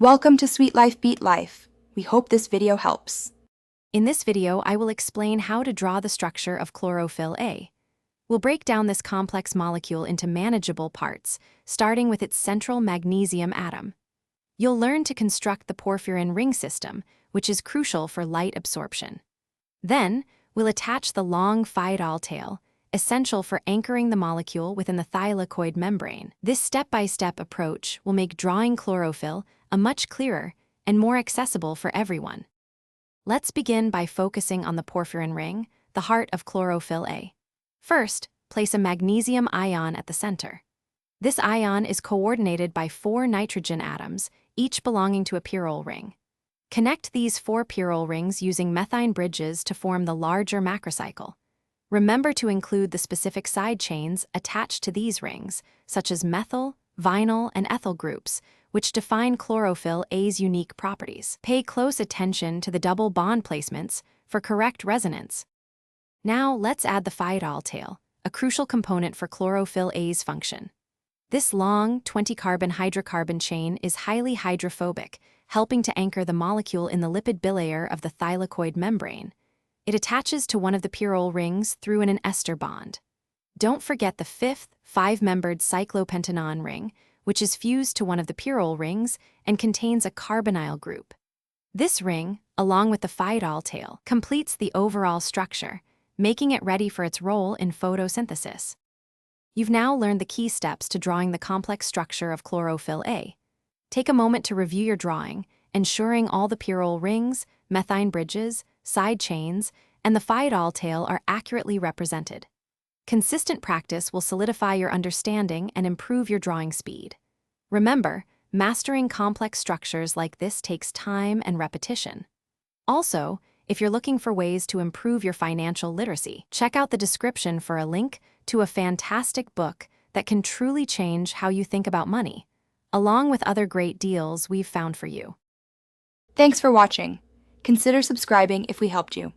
Welcome to Sweet Life Beat Life. We hope this video helps. In this video, I will explain how to draw the structure of chlorophyll A. We'll break down this complex molecule into manageable parts, starting with its central magnesium atom. You'll learn to construct the porphyrin ring system, which is crucial for light absorption. Then, we'll attach the long phytol tail, essential for anchoring the molecule within the thylakoid membrane. This step-by-step approach will make drawing chlorophyll a much clearer and more accessible for everyone. Let's begin by focusing on the porphyrin ring, the heart of chlorophyll A. First, place a magnesium ion at the center. This ion is coordinated by 4 nitrogen atoms, each belonging to a pyrrole ring. Connect these 4 pyrrole rings using methine bridges to form the larger macrocycle. Remember to include the specific side chains attached to these rings, such as methyl, vinyl, and ethyl groups, which define chlorophyll A's unique properties. Pay close attention to the double bond placements for correct resonance. Now let's add the phytol tail, a crucial component for chlorophyll A's function. This long 20-carbon hydrocarbon chain is highly hydrophobic, helping to anchor the molecule in the lipid bilayer of the thylakoid membrane. It attaches to one of the pyrrole rings through an ester bond. Don't forget the 5th, 5-membered cyclopentanon ring, which is fused to one of the pyrrole rings and contains a carbonyl group. This ring, along with the phytol tail, completes the overall structure, making it ready for its role in photosynthesis. You've now learned the key steps to drawing the complex structure of chlorophyll A. Take a moment to review your drawing, ensuring all the pyrrole rings, methine bridges, side chains, and the phytol tail are accurately represented. Consistent practice will solidify your understanding and improve your drawing speed. Remember, mastering complex structures like this takes time and repetition. Also, if you're looking for ways to improve your financial literacy, check out the description for a link to a fantastic book that can truly change how you think about money, along with other great deals we've found for you. Thanks for watching. Consider subscribing if we helped you.